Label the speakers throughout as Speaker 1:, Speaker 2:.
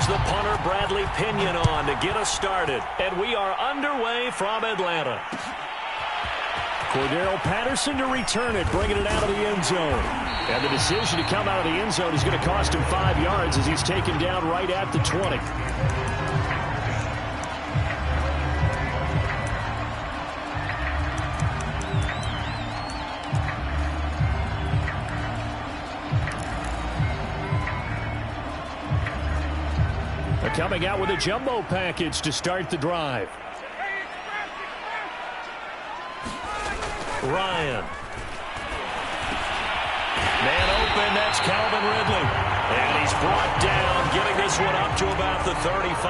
Speaker 1: brings the punter Bradley Pinion on to get us started. And we are underway from Atlanta. Cordero Patterson to return it, bringing it out of the end zone. And the decision to come out of the end zone is going to cost him 5 yards as he's taken down right at the 20. They're coming out with a jumbo package to start the drive. Ryan. Man open, that's Calvin Ridley. And he's brought down, getting this one up to about the 35.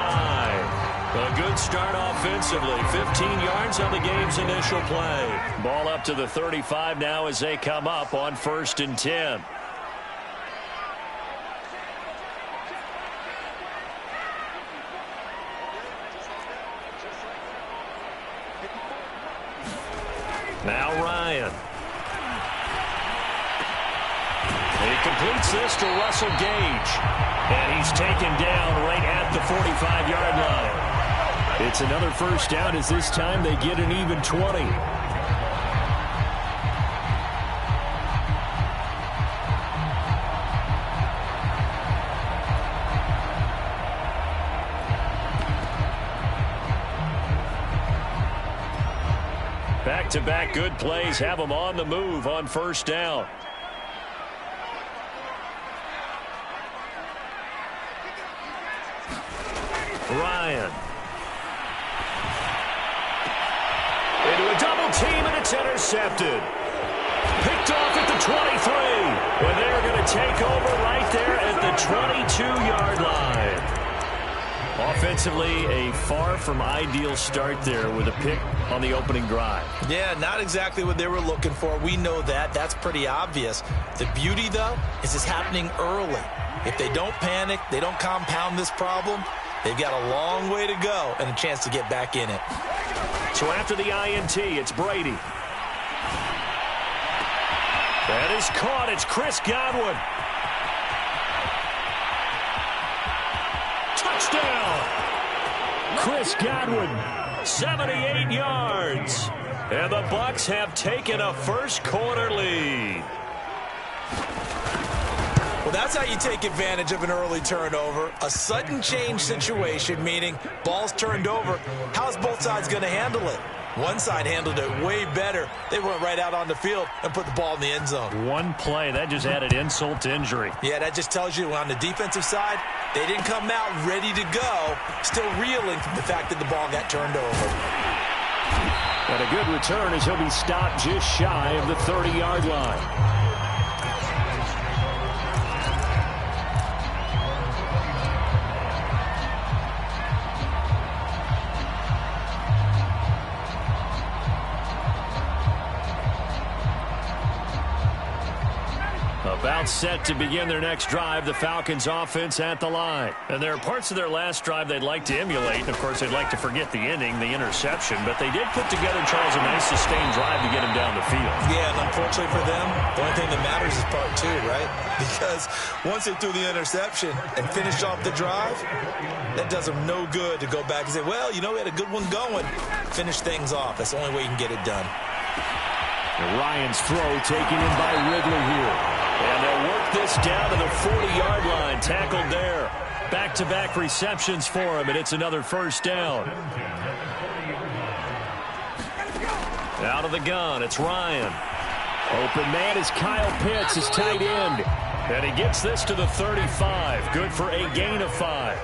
Speaker 1: A good start offensively. 15 yards on the game's initial play. Ball up to the 35 now as they come up on 1st and 10. Now Ryan. And he completes this to Russell Gage. And he's taken down right at the 45-yard line. It's another first down as this time they get an even 20. Back-to-back good plays have them on the move on 1st down. Ryan. Into a double team, and it's intercepted. Picked off at the 23. And they're going to take over right there at the 22-yard line. Offensively, a far from ideal start there with a pick on the opening drive.
Speaker 2: Yeah, not exactly what they were looking for. We know that. That's pretty obvious. The beauty, though, is it's happening early. If they don't panic, they don't compound this problem, they've got a long way to go and a chance to get back in it.
Speaker 1: So after the INT, it's Brady. That is caught. It's Chris Godwin. Touchdown! Chris Godwin, 78 yards. And the Bucs have taken a first-quarter lead.
Speaker 2: Well, that's how you take advantage of an early turnover. A sudden change situation, meaning ball's turned over. How's both sides going to handle it? One side handled it way better. They went right out on the field and put the ball in the end zone.
Speaker 1: One play, that just added insult to injury.
Speaker 2: Yeah, that just tells you on the defensive side, they didn't come out ready to go, still reeling from the fact that the ball got turned over.
Speaker 1: And a good return as he'll be stopped just shy of the 30-yard line. About set to begin their next drive, the Falcons offense at the line. And there are parts of their last drive they'd like to emulate. And, of course, they'd like to forget the inning, the interception. But they did put together, Charles, a nice sustained drive to get him down the field.
Speaker 2: Yeah, and unfortunately for them, the only thing that matters is part 2, right? Because once they threw the interception and finished off the drive, that does them no good to go back and say, well, you know, we had a good one going. Finish things off. That's the only way you can get it done.
Speaker 1: And Ryan's throw taken in by Ridley here. And they'll work this down to the 40-yard line. Tackled there. Back-to-back receptions for him, and it's another first down. Out of the gun, it's Ryan. Open man is Kyle Pitts, his tight end. And he gets this to the 35. Good for a gain of 5.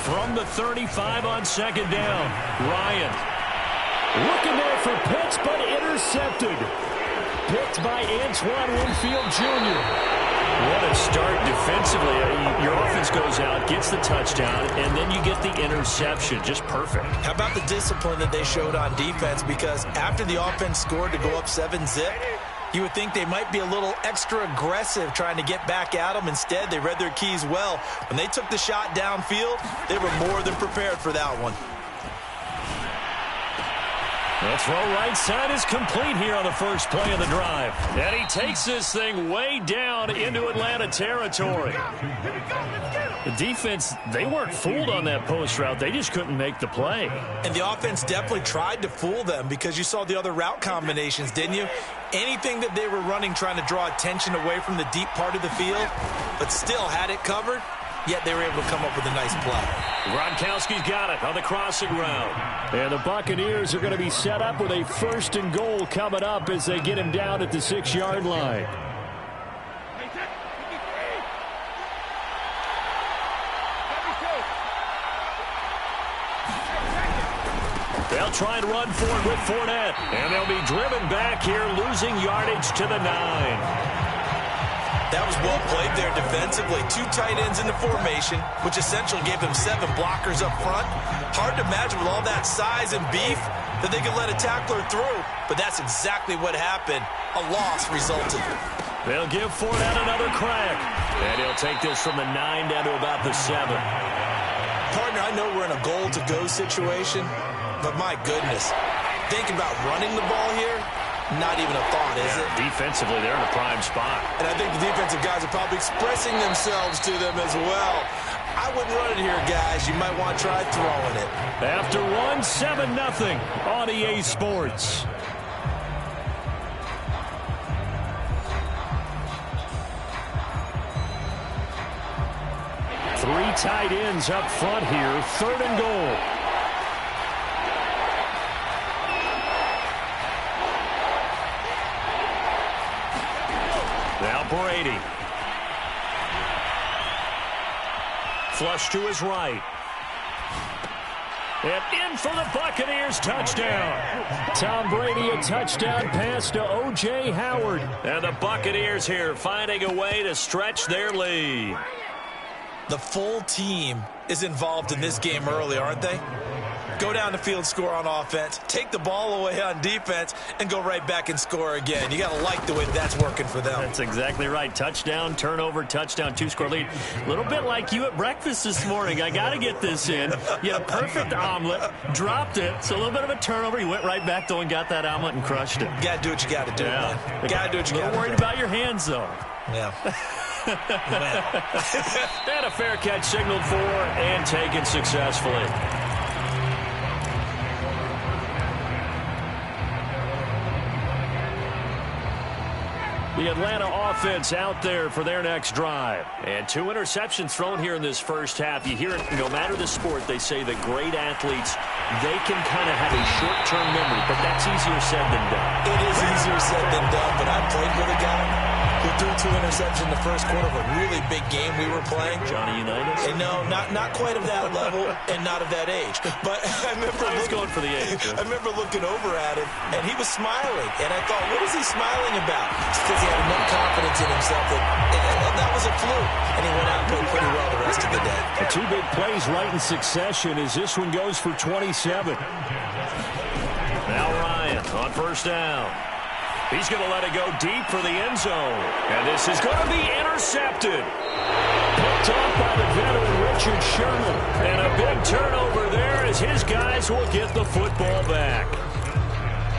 Speaker 1: From the 35 on 2nd down, Ryan. Looking there for Pitts, but intercepted. Picked by Antoine Winfield Jr. What a start defensively. Your offense goes out, gets the touchdown, and then you get the interception. Just perfect.
Speaker 2: How about the discipline that they showed on defense? Because after the offense scored to go up 7-zip, you would think they might be a little extra aggressive trying to get back at them. Instead, they read their keys well. When they took the shot downfield, they were more than prepared for that one.
Speaker 1: The throw right side is complete here on the first play of the drive. And he takes this thing way down into Atlanta territory. The defense, they weren't fooled on that post route. They just couldn't make the play.
Speaker 2: And the offense definitely tried to fool them because you saw the other route combinations, didn't you? Anything that they were running trying to draw attention away from the deep part of the field, but still had it covered, yet they were able to come up with a nice play.
Speaker 1: Gronkowski's got it on the crossing route. And the Buccaneers are going to be set up with a 1st and goal coming up as they get him down at the 6-yard line. They'll try and run for it with Fournette. And they'll be driven back here, losing yardage to the 9.
Speaker 2: That was well played there defensively. 2 tight ends in the formation, which essentially gave them 7 blockers up front. Hard to imagine with all that size and beef that they could let a tackler through. But that's exactly what happened. A loss resulted.
Speaker 1: They'll give Fournette another crack. And he'll take this from the 9 down to about the 7.
Speaker 2: Partner, I know we're in a goal-to-go situation, but my goodness, thinking about running the ball here, not even a thought, is it?
Speaker 1: Defensively, they're in a prime spot.
Speaker 2: And I think the defensive guys are probably expressing themselves to them as well. I wouldn't run it here, guys. You might want to try throwing it.
Speaker 1: After 7-0 on EA Sports. Three tight ends up front here. 3rd and goal. Now Brady. Flush to his right. And in for the Buccaneers touchdown. Tom Brady, a touchdown pass to O.J. Howard. And the Buccaneers here finding a way to stretch their lead.
Speaker 2: The full team is involved in this game early, aren't they? Go down the field, score on offense, take the ball away on defense, and go right back and score again. You got to like the way that's working for them.
Speaker 1: That's exactly right. Touchdown, turnover, touchdown, 2-score lead. A little bit like you at breakfast this morning. I got to get this in. You had a perfect omelet, dropped it, so a little bit of a turnover. You went right back, though, and got that omelet and crushed it.
Speaker 2: You got to do what you got to do, man. You got to do what you got to do.
Speaker 1: A little worried about your hands, though.
Speaker 2: Yeah.
Speaker 1: And a fair catch signaled for and taken successfully. The Atlanta offense out there for their next drive. And 2 interceptions thrown here in this first half. You hear it, no matter the sport, they say that great athletes, they can kind of have a short-term memory, but that's easier said than done.
Speaker 2: It is easier said than done, but I played with a guy who threw 2 interceptions in the first quarter of a really big game we were playing.
Speaker 1: Johnny Unitas?
Speaker 2: And no, not quite of that level and not of that age. But I remember
Speaker 1: going for the age.
Speaker 2: I remember looking over at him, and he was smiling. And I thought, what is he smiling about? It's because he had enough confidence in himself that was a fluke. And he went out and played pretty well the rest of the day.
Speaker 1: The 2 big plays right in succession as this one goes for 27. Now Ryan on first down. He's going to let it go deep for the end zone. And this is going to be intercepted. Picked off by the veteran Richard Sherman. And a big turnover there as his guys will get the football back.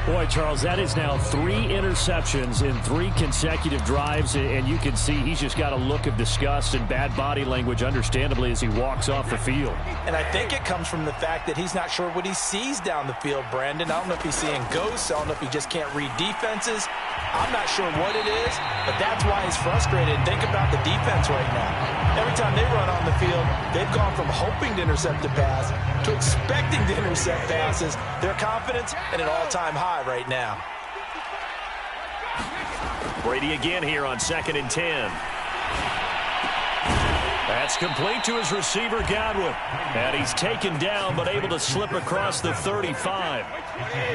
Speaker 1: Boy, Charles, that is now 3 interceptions in 3 consecutive drives, and you can see he's just got a look of disgust and bad body language, understandably, as he walks off the field.
Speaker 2: And I think it comes from the fact that he's not sure what he sees down the field, Brandon. I don't know if he's seeing ghosts. I don't know if he just can't read defenses. I'm not sure what it is, but that's why he's frustrated. Think about the defense right now. Every time they run on the field, they've gone from hoping to intercept a pass to expecting to intercept passes. Their confidence at an all-time high right now.
Speaker 1: Brady again here on 2nd and 10. That's complete to his receiver, Godwin. And he's taken down, but able to slip across the 35.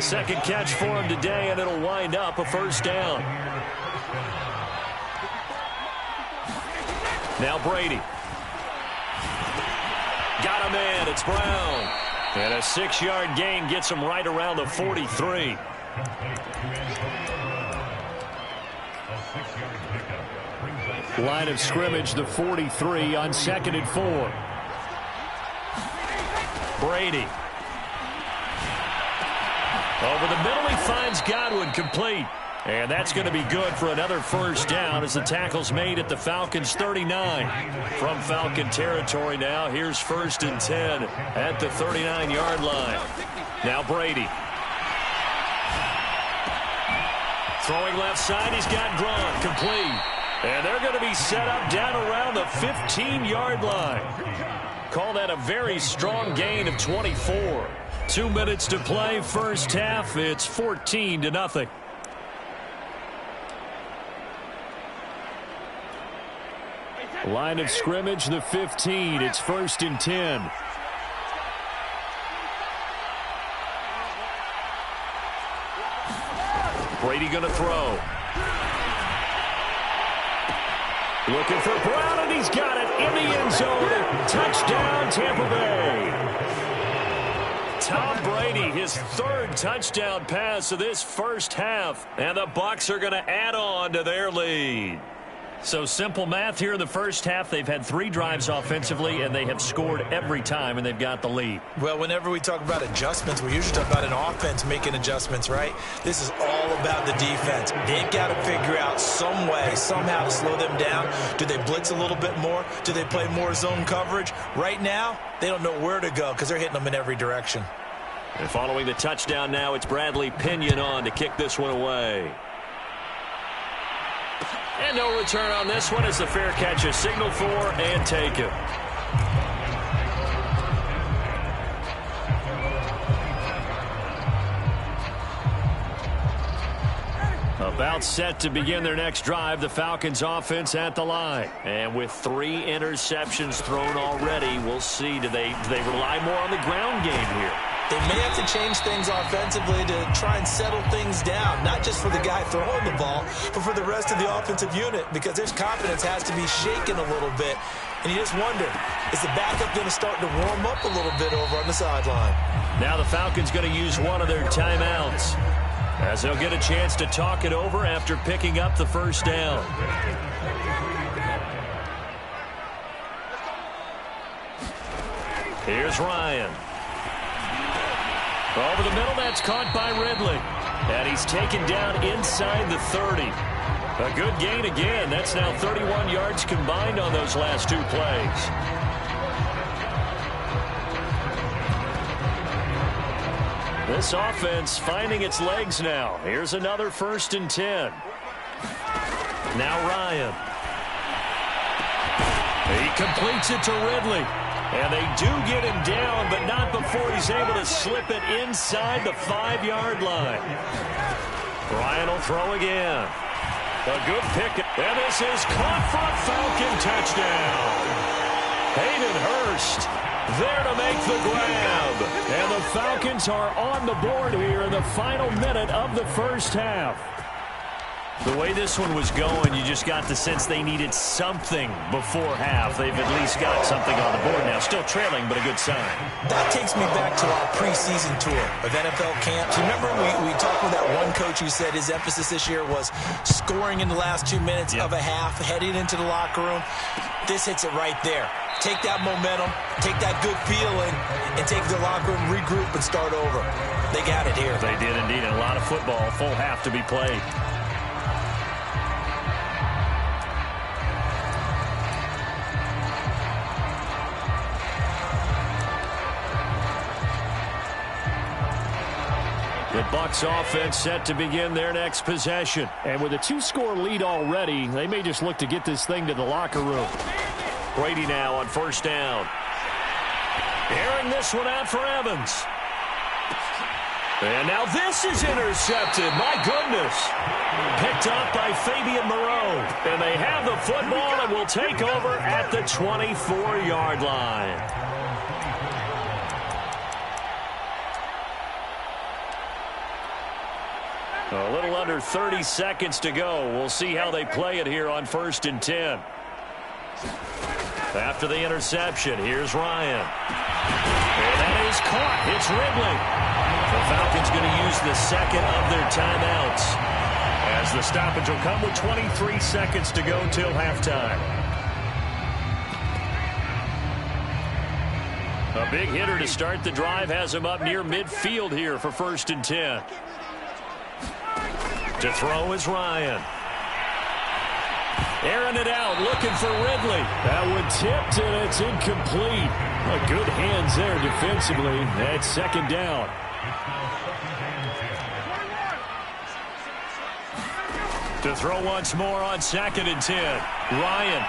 Speaker 1: Second catch for him today, and it'll wind up a first down. Now Brady. Got him in. It's Brown. And a 6-yard gain gets him right around the 43. Line of scrimmage, the 43 on 2nd and 4. Brady. Over the middle, he finds Godwin, complete. And that's going to be good for another first down as the tackle's made at the Falcons' 39. From Falcon territory now, here's 1st and 10 at the 39-yard line. Now Brady. Throwing left side, he's got Gronk, complete. And they're going to be set up down around the 15-yard line. Call that a very strong gain of 24. 2 minutes to play, first half. It's 14-0. Line of scrimmage, the 15. It's 1st and 10. Brady going to throw. Looking for Brown, and he's got it in the end zone. Touchdown, Tampa Bay. Tom Brady, his 3rd touchdown pass of this first half. And the Bucs are going to add on to their lead. So simple math here in the first half. They've had 3 drives offensively, and they have scored every time, and they've got the lead.
Speaker 2: Well, whenever we talk about adjustments, we usually talk about an offense making adjustments, right? This is all about the defense. They've got to figure out some way, somehow to slow them down. Do they blitz a little bit more? Do they play more zone coverage? Right now, they don't know where to go because they're hitting them in every direction.
Speaker 1: And following the touchdown now, it's Bradley Pinion on to kick this one away. And no return on this one as the fair catch is signaled for and taken. About set to begin their next drive, the Falcons offense at the line. And with 3 interceptions thrown already, we'll see, do they rely more on the ground game here?
Speaker 2: They may have to change things offensively to try and settle things down, not just for the guy throwing the ball, but for the rest of the offensive unit, because their confidence has to be shaken a little bit. And you just wonder, is the backup going to start to warm up a little bit over on the sideline?
Speaker 1: Now the Falcons going to use one of their timeouts, as they'll get a chance to talk it over after picking up the first down. Here's Ryan. Over the middle, that's caught by Ridley. And he's taken down inside the 30. A good gain again. That's now 31 yards combined on those last 2 plays. This offense finding its legs now. Here's another 1st and 10. Now Ryan. He completes it to Ridley. And they do get him down, but not before he's able to slip it inside the 5-yard line. Ryan will throw again. A good pick. And this is caught for a Falcon touchdown. Hayden Hurst there to make the grab. And the Falcons are on the board here in the final minute of the first half. The way this one was going, you just got the sense they needed something before half. They've at least got something on the board now. Still trailing, but a good sign.
Speaker 2: That takes me back to our preseason tour of NFL camps. Remember we talked with that one coach who said his emphasis this year was scoring in the last 2 minutes of a half, heading into the locker room. This hits it right there. Take that momentum, take that good feeling, and take the locker room, regroup, and start over. They got it here.
Speaker 1: They did indeed. And a lot of football, full half to be played. The Bucs offense set to begin their next possession. And with a 2-score lead already, they may just look to get this thing to the locker room. Brady now on 1st down. Airing this one out for Evans. And now this is intercepted. My goodness. Picked up by Fabian Moreau. And they have the football and will take over at the 24-yard line. A little under 30 seconds to go. We'll see how they play it here on 1st and 10. After the interception, here's Ryan. And that is caught. It's Ridley. The Falcons going to use the second of their timeouts, as the stoppage will come with 23 seconds to go till halftime. A big hitter to start the drive has him up near midfield here for 1st and 10. To throw is Ryan. Airing it out, looking for Ridley. That one tipped, and it's incomplete. Good hands there defensively. That's 2nd down. To throw once more on 2nd and 10. Ryan.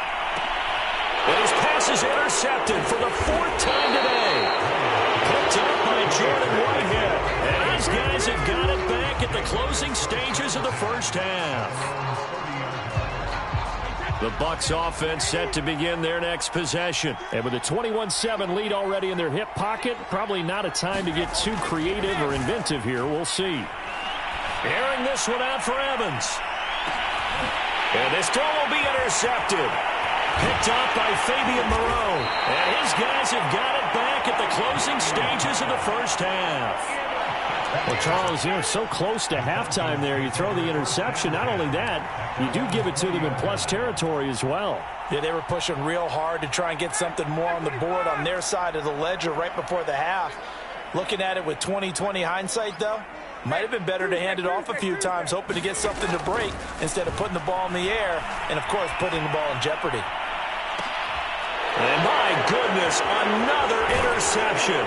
Speaker 1: And his pass is intercepted for the 4th time today. Picked up by Jordan Whitehead. And these guys have got it back at the closing stages of the first half. The Bucs offense set to begin their next possession. And with a 21-7 lead already in their hip pocket, probably not a time to get too creative or inventive here. We'll see. Airing this one out for Evans. And this throw will be intercepted. Picked up by Fabian Moreau. And his guys have got it back at the closing stages of the first half. Well, Charles, so close to halftime there. You throw the interception. Not only that, you do give it to them in plus territory as well.
Speaker 2: Yeah, they were pushing real hard to try and get something more on the board on their side of the ledger right before the half. Looking at it with 20/20 hindsight, though, might have been better to hand it off a few times, hoping to get something to break instead of putting the ball in the air and, of course, putting the ball in jeopardy.
Speaker 1: And my goodness, another interception.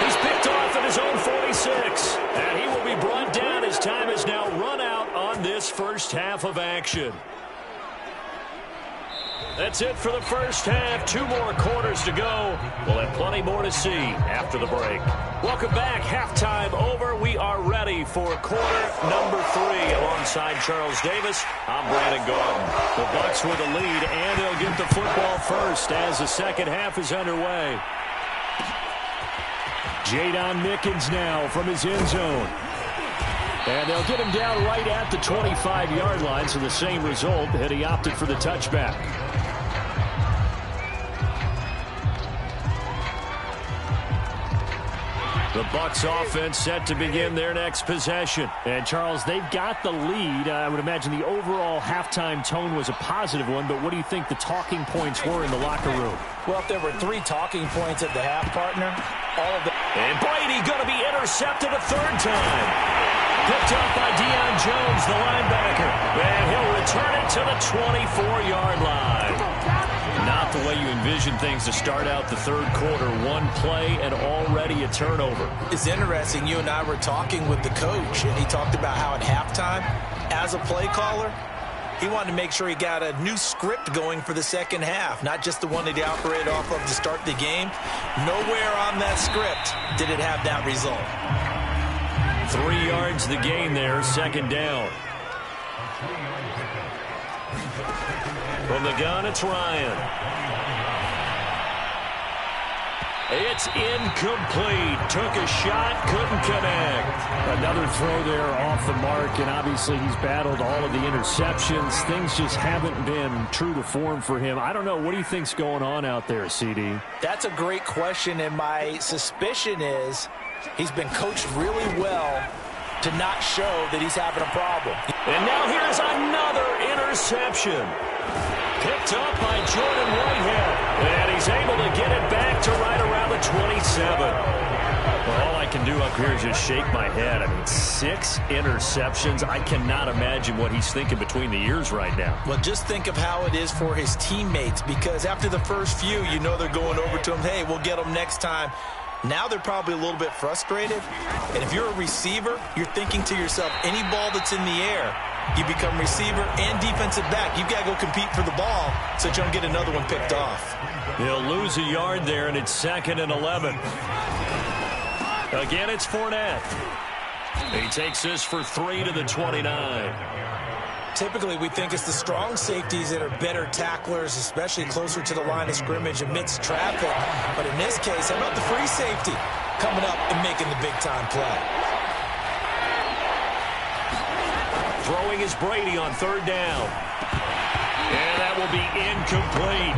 Speaker 1: He's picked off at his own 46. And he will be brought down as time has now run out on this first half of action. That's it for the first half. 2 more quarters to go. We'll have plenty more to see after the break. Welcome back. Halftime over. We are ready for quarter number 3. Alongside Charles Davis, I'm Brandon Gordon. The Bucs with the lead, and they'll get the football first as the second half is underway. Jadon Mickens now from his end zone. And they'll get him down right at the 25-yard line, so the same result, and he opted for the touchback. The Bucs offense set to begin their next possession. And, Charles, they've got the lead. I would imagine the overall halftime tone was a positive one, but what do you think the talking points were in the locker room?
Speaker 2: Well, if there were 3 talking points at the half, partner, all of them. And Brady going to be intercepted a 3rd time. Picked up by Deion Jones, the linebacker. And he'll return it to the 24-yard line. Not the way you envision things to start out the 3rd quarter. 1 play and already a turnover. It's interesting. You and I were talking with the coach, and he talked about how at halftime, as a play caller, he wanted to make sure he got a new script going for the second half, not just the one that he operated off of to start the game. Nowhere on that script did it have that result. 3 yards the gain there, 2nd down. From the gun, it's Ryan. It's incomplete. Took a shot, couldn't connect.
Speaker 1: Another throw there off the mark, and obviously he's battled all of the interceptions. Things just haven't been true to form for him. I don't know. What do you think's going on out there, CD?
Speaker 2: That's a great question, and my suspicion is he's been coached really well to not show that he's having a problem.
Speaker 1: And now here's another interception. Picked up by Jordan Whitehead. And he's able to get it back to right around the 27. Well, all I can do up here is just shake my head. I mean, 6 interceptions. I cannot imagine what he's thinking between the ears right now.
Speaker 2: Well, just think of how it is for his teammates, because after the first few, you know they're going over to him, hey, we'll get him next time. Now they're probably a little bit frustrated. And if you're a receiver, you're thinking to yourself, any ball that's in the air, you become receiver and defensive back. You've got to go compete for the ball so that you don't get another one picked off.
Speaker 1: He'll lose a yard there, and it's 2nd and 11. Again, it's Fournette. He takes this for 3 to the 29.
Speaker 2: Typically, we think it's the strong safeties that are better tacklers, especially closer to the line of scrimmage amidst traffic. But in this case, how about the free safety coming up and making the big-time play?
Speaker 1: Throwing is Brady on 3rd down. And that will be incomplete.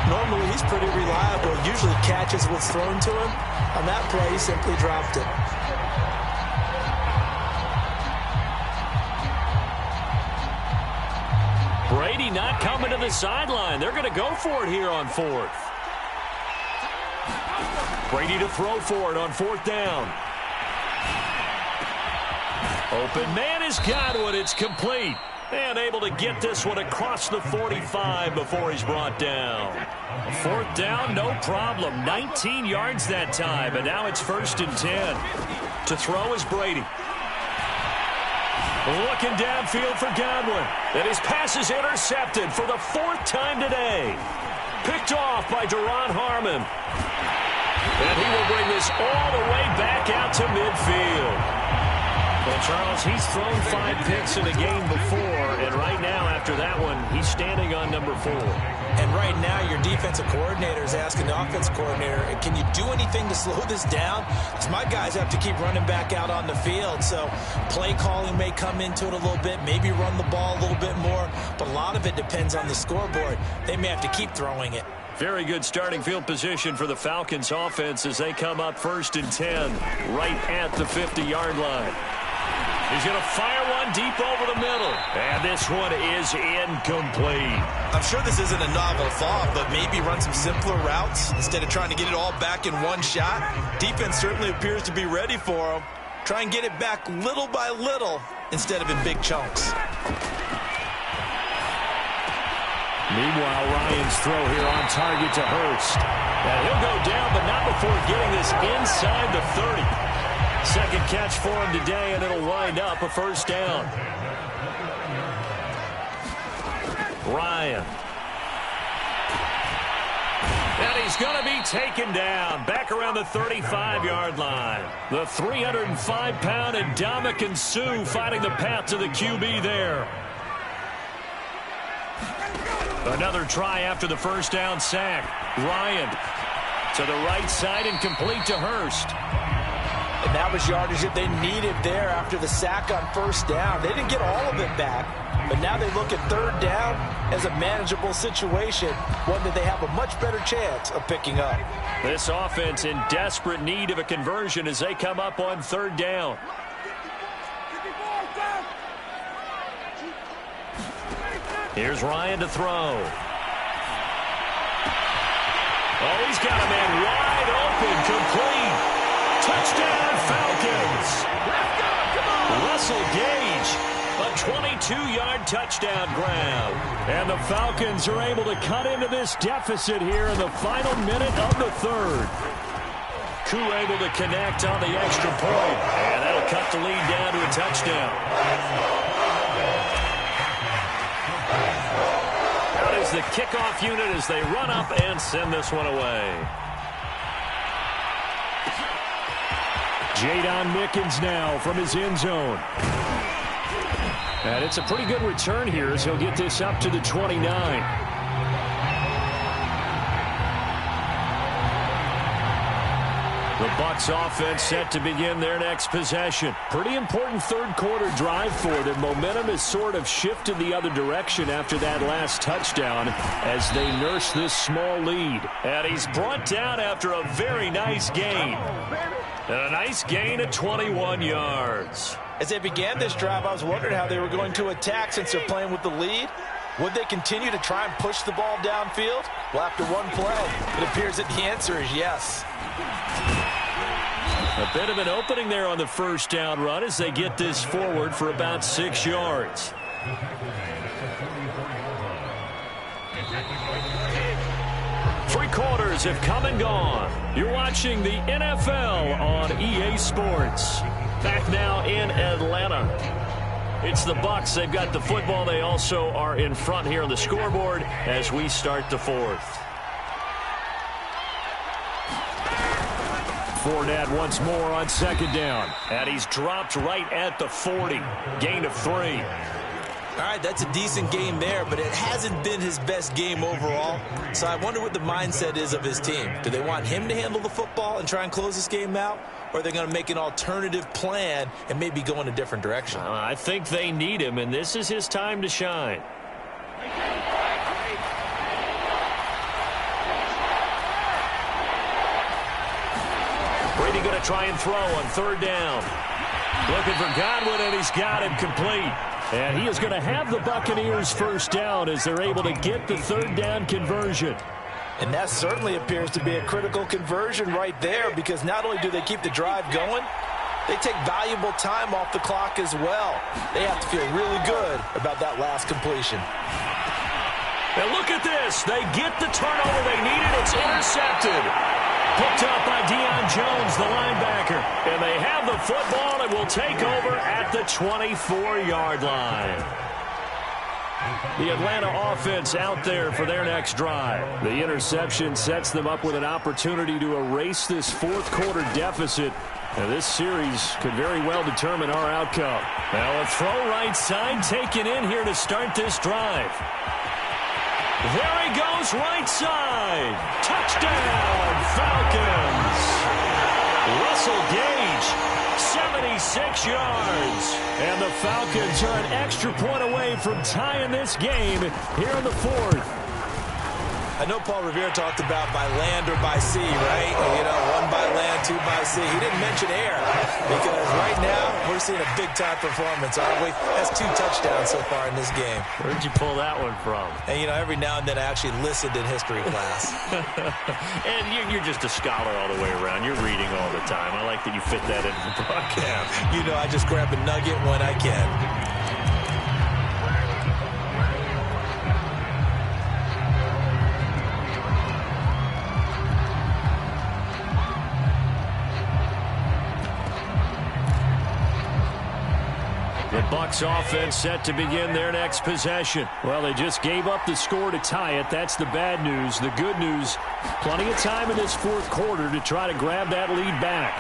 Speaker 2: Normally, he's pretty reliable. Usually catches what's thrown to him. On that play, he simply dropped it.
Speaker 1: Brady not coming to the sideline. They're going to go for it here on 4th. Brady to throw for it on 4th down. Open man is Godwin. It's complete. And able to get this one across the 45 before he's brought down. 4th down, no problem. 19 yards that time, and now it's 1st and 10. To throw is Brady. Looking downfield for Godwin. And his pass is intercepted for the 4th time today. Picked off by Duron Harmon. And he will bring this all the way back out to midfield. Well, Charles, he's thrown 5 picks in a game before, and right now, after that one, he's standing on number 4.
Speaker 2: And right now, your defensive coordinator is asking the offensive coordinator, can you do anything to slow this down? Because my guys have to keep running back out on the field, so play calling may come into it a little bit, maybe run the ball a little bit more, but a lot of it depends on the scoreboard. They may have to keep throwing it.
Speaker 1: Very good starting field position for the Falcons offense as they come up 1st and 10, right at the 50-yard line. He's going to fire one deep over the middle. And this one is incomplete.
Speaker 2: I'm sure this isn't a novel thought, but maybe run some simpler routes instead of trying to get it all back in one shot. Defense certainly appears to be ready for him. Try and get it back little by little instead of in big chunks.
Speaker 1: Meanwhile, Ryan's throw here on target to Hurst. And he'll go down, but not before getting this inside the 30. Second catch for him today, and it'll wind up a 1st down. Ryan. And he's going to be taken down back around the 35-yard line. The 305-pound Ndamukong Suh finding the path to the QB there. Another try after the 1st down sack. Ryan to the right side and complete to Hurst.
Speaker 2: And that was yardage that they needed there after the sack on 1st down. They didn't get all of it back, but now they look at 3rd down as a manageable situation, one that they have a much better chance of picking up.
Speaker 1: This offense in desperate need of a conversion as they come up on 3rd down. Here's Ryan to throw. Oh, he's got a man wide open, complete. Touchdown, Falcons. Russell Gage, a 22-yard touchdown grab. And the Falcons are able to cut into this deficit here in the final minute of the 3rd. Koo able to connect on the extra point. And that'll cut the lead down to a touchdown. Out is the kickoff unit as they run up and send this one away. Jadon Mickens now from his end zone. And it's a pretty good return here as he'll get this up to the 29. The Bucs offense set to begin their next possession. Pretty important 3rd quarter drive for them. Momentum has sort of shifted the other direction after that last touchdown as they nurse this small lead. And he's brought down after a very nice gain. And a nice gain of 21 yards.
Speaker 2: As they began this drive, I was wondering how they were going to attack since they're playing with the lead. Would they continue to try and push the ball downfield? Well, after one play, it appears that the answer is yes.
Speaker 1: A bit of an opening there on the 1st down run as they get this forward for about 6 yards. Three quarters have come and gone. You're watching the NFL on EA Sports. Back now in Atlanta. It's the Bucs. They've got the football. They also are in front here on the scoreboard as we start the 4th. Fournette once more on 2nd down. And he's dropped right at the 40. Gain of 3.
Speaker 2: All right, that's a decent game there, but it hasn't been his best game overall. So I wonder what the mindset is of his team. Do they want him to handle the football and try and close this game out? Or are they going to make an alternative plan and maybe go in a different direction?
Speaker 1: I think they need him, and this is his time to shine. Brady going to try and throw on 3rd down. Looking for Godwin, and he's got him complete. And he is going to have the Buccaneers 1st down as they're able to get the 3rd down conversion.
Speaker 2: And that certainly appears to be a critical conversion right there, because not only do they keep the drive going, they take valuable time off the clock as well. They have to feel really good about that last completion.
Speaker 1: And look at this. They get the turnover they needed. It's intercepted. Picked up by Deion Jones, the linebacker. And they have the football and will take over at the 24-yard line. The Atlanta offense out there for their next drive. The interception sets them up with an opportunity to erase this fourth-quarter deficit. Now, this series could very well determine our outcome. Now, a throw right side taken in here to start this drive. There he goes, right side. Touchdown, Falcons. Russell Gage, 76 yards. And the Falcons are an extra point away from tying this game here in the fourth.
Speaker 2: I know Paul Revere talked about by land or by sea, right? You know, one by land, two by sea. He didn't mention air, because right now we're seeing a big-time performance, aren't we? That's 2 touchdowns so far in this game.
Speaker 1: Where'd you pull that one from?
Speaker 2: And, you know, every now and then I actually listened in history class.
Speaker 1: And you're just a scholar all the way around. You're reading all the time. I like that you fit that into the broadcast.
Speaker 2: You know, I just grab a nugget when I can.
Speaker 1: The Bucs offense set to begin their next possession. Well, they just gave up the score to tie it. That's the bad news. The good news, plenty of time in this fourth quarter to try to grab that lead back.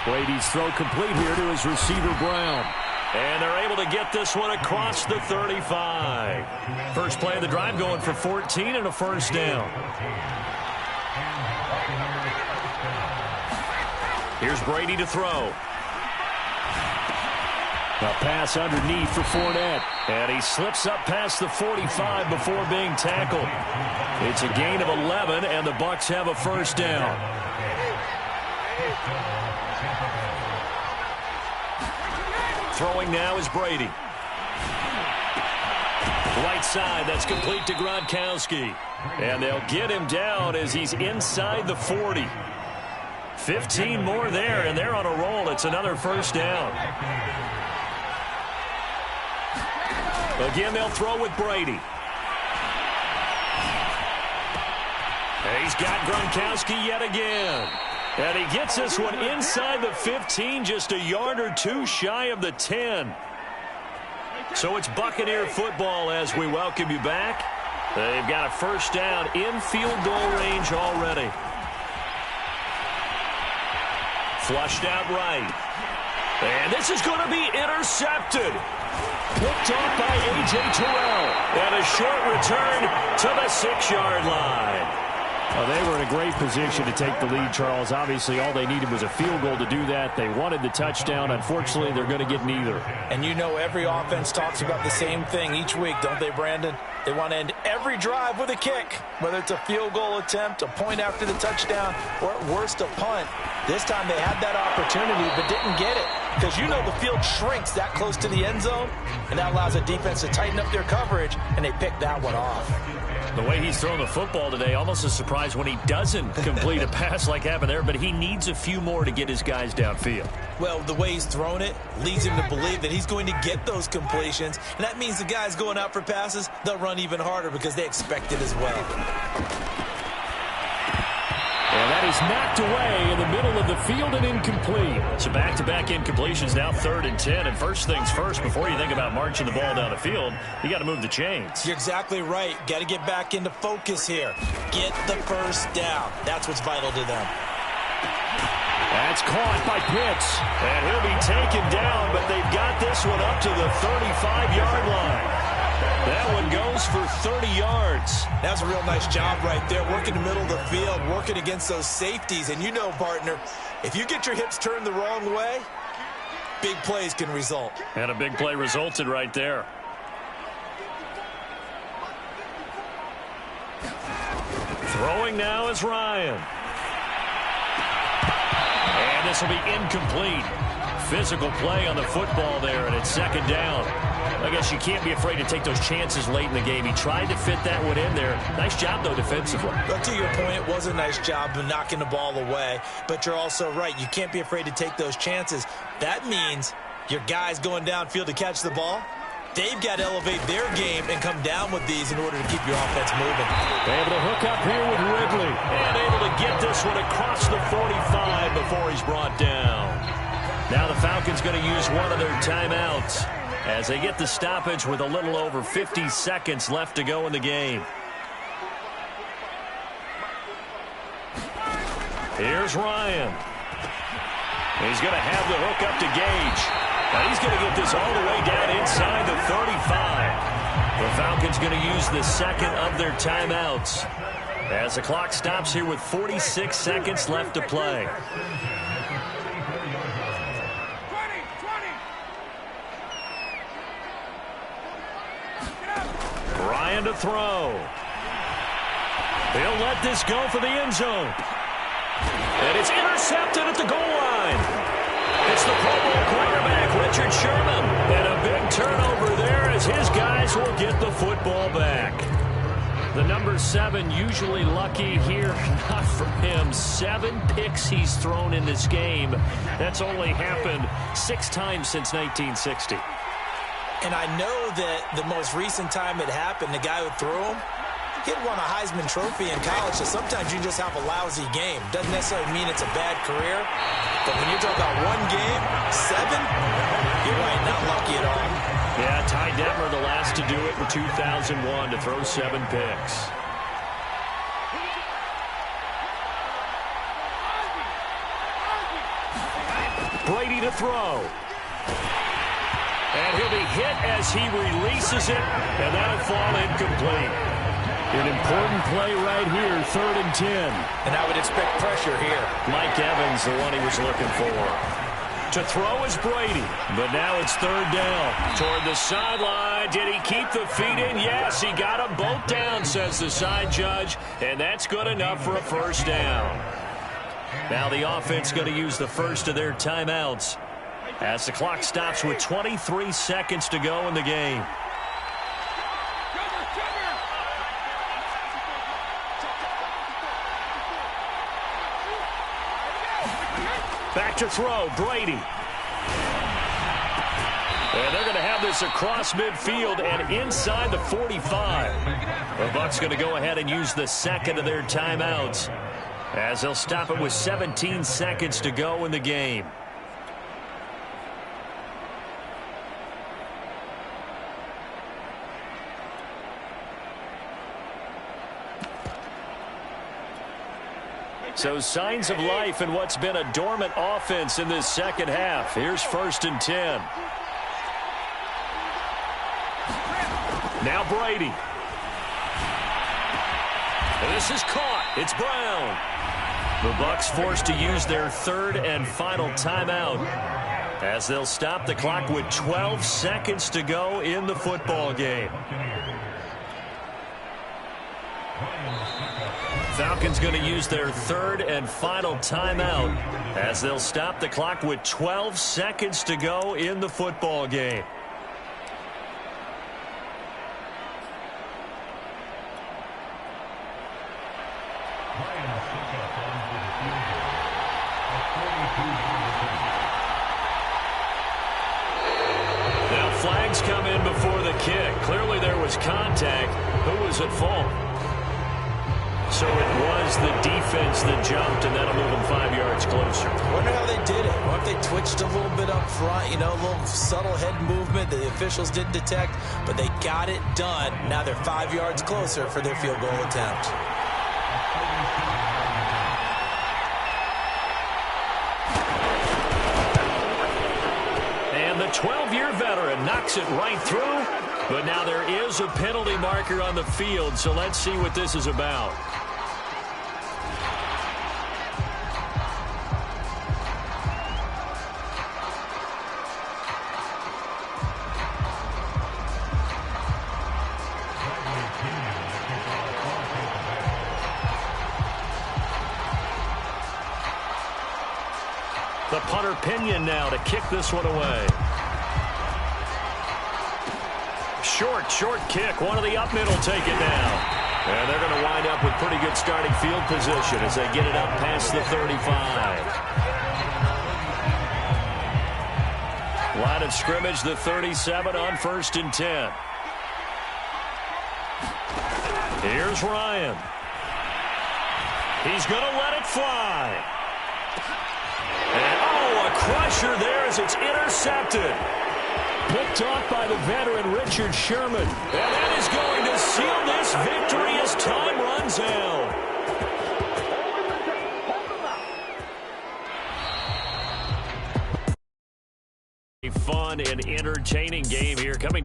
Speaker 1: Brady's throw complete here to his receiver, Brown. And they're able to get this one across the 35. First play of the drive going for 14 and a first down. Here's Brady to throw. A pass underneath for Fournette. And he slips up past the 45 before being tackled. It's a gain of 11, and the Bucs have a first down. Throwing now is Brady. Right side, that's complete to Gronkowski. And they'll get him down as he's inside the 40. 15 more there, and they're on a roll. It's another first down. Again, they'll throw with Brady. And he's got Gronkowski yet again. And he gets this one inside the 15, just a yard or two shy of the 10. So it's Buccaneer football as we welcome you back. They've got a first down in field goal range already. Flushed out right. And this is going to be intercepted. Picked off by A.J. Terrell. And a short return to the 6-yard line. Well, they were in a great position to take the lead, Charles. Obviously, all they needed was a field goal to do that. They wanted the touchdown. Unfortunately, they're going to get neither.
Speaker 2: And you know every offense talks about the same thing each week, don't they, Brandon? They want to end every drive with a kick, whether it's a field goal attempt, a point after the touchdown, or at worst, a punt. This time they had that opportunity but didn't get it, because you know the field shrinks that close to the end zone, and that allows the defense to tighten up their coverage, and they picked that one off.
Speaker 1: The way he's thrown the football today, almost a surprise when he doesn't complete a pass like happened there, but he needs a few more to get his guys downfield.
Speaker 2: Well, the way he's thrown it leads him to believe that he's going to get those completions, and that means the guys going out for passes, they'll run even harder because they expect it as well.
Speaker 1: And that is knocked away in the middle of the field and incomplete. So back-to-back incompletions, now 3rd and 10. And first things first, before you think about marching the ball down the field, you got to move the chains.
Speaker 2: You're exactly right. Got to get back into focus here. Get the first down. That's what's vital to them.
Speaker 1: That's caught by Pitts. And he'll be taken down, but they've got this one up to the 35-yard line. That one goes for 30 yards.
Speaker 2: That's a real nice job right there, working the middle of the field, working against those safeties. And you know, partner, if you get your hips turned the wrong way, big plays can result.
Speaker 1: And a big play resulted right there. Throwing now is Ryan. And this will be incomplete. physical play on the football there, and it's second down. I guess you can't be afraid to take those chances late in the game. He tried to fit that one in there. Nice job, though, defensively.
Speaker 2: But to your point, it was a nice job of knocking the ball away. But you're also right. You can't be afraid to take those chances. That means your guys going downfield to catch the ball, they've got to elevate their game and come down with these in order to keep your offense moving.
Speaker 1: Able to hook up here with Ridley. And able to get this one across the 45 before he's brought down. Now the Falcons going to use one of their timeouts as they get the stoppage with a little over 50 seconds left to go in the game. Here's Ryan. He's going to have the hook up to Gage. Now he's going to get this all the way down inside the 35. The Falcons going to use the second of their timeouts as the clock stops here with 46 seconds left to play. Ryan to throw. He'll let this go for the end zone. And it's intercepted at the goal line. It's the Pro Bowl quarterback, Richard Sherman. And a big turnover there as his guys will get the football back. The number 7 usually lucky here. Not for him. 7 picks he's thrown in this game. That's only happened 6 times since 1960.
Speaker 2: And I know that the most recent time it happened, the guy who threw him, he'd won a Heisman Trophy in college, so sometimes you just have a lousy game. Doesn't necessarily mean it's a bad career, but when you're talking about one game, 7, you're right, not lucky at all.
Speaker 1: Yeah, Ty Detmer, the last to do it in 2001, to throw 7 picks. Brady to throw. And he'll be hit as he releases it, and that'll fall incomplete. An important play right here, 3rd and 10.
Speaker 2: And I would expect pressure here.
Speaker 1: Mike Evans, the one he was looking for. To throw is Brady, but now it's 3rd down. Toward the sideline, did he keep the feet in? Yes, he got them both down, says the side judge, and that's good enough for a 1st down. Now the offense going to use the first of their timeouts as the clock stops with 23 seconds to go in the game. Back to throw, Brady. And they're going to have this across midfield and inside the 45. The Bucs going to go ahead and use the second of their timeouts as they'll stop it with 17 seconds to go in the game. So signs of life in what's been a dormant offense in this second half. Here's 1st and 10. Now Brady. And this is caught. It's Brown. The Bucs forced to use their 3rd and final timeout as they'll stop the clock with 12 seconds to go in the football game. Falcons going to use their 3rd and final timeout as they'll stop the clock with 12 seconds to go in the football game. Now flags come in before the kick. Clearly there was contact. Who was at fault? So it was the defense that jumped, and that'll move them 5 yards closer.
Speaker 2: I wonder how they did it. What if they twitched a little bit up front, you know, a little subtle head movement that the officials didn't detect, but they got it done. Now they're 5 yards closer for their field goal attempt. And the 12-year veteran knocks it right through, but now there is a penalty marker on the field, so let's see what this is about.
Speaker 1: The punter Pinion now to kick this one away. Short kick. One of the up middle take it down. And they're going to wind up with pretty good starting field position as they get it up past the 35. Line of scrimmage, the 37 on 1st and 10. Here's Ryan. He's going to let it fly. And, oh, a crusher there as it's intercepted. Picked off by the veteran Richard Sherman. And that is going to seal this victory as time runs out. A fun and entertaining game here coming.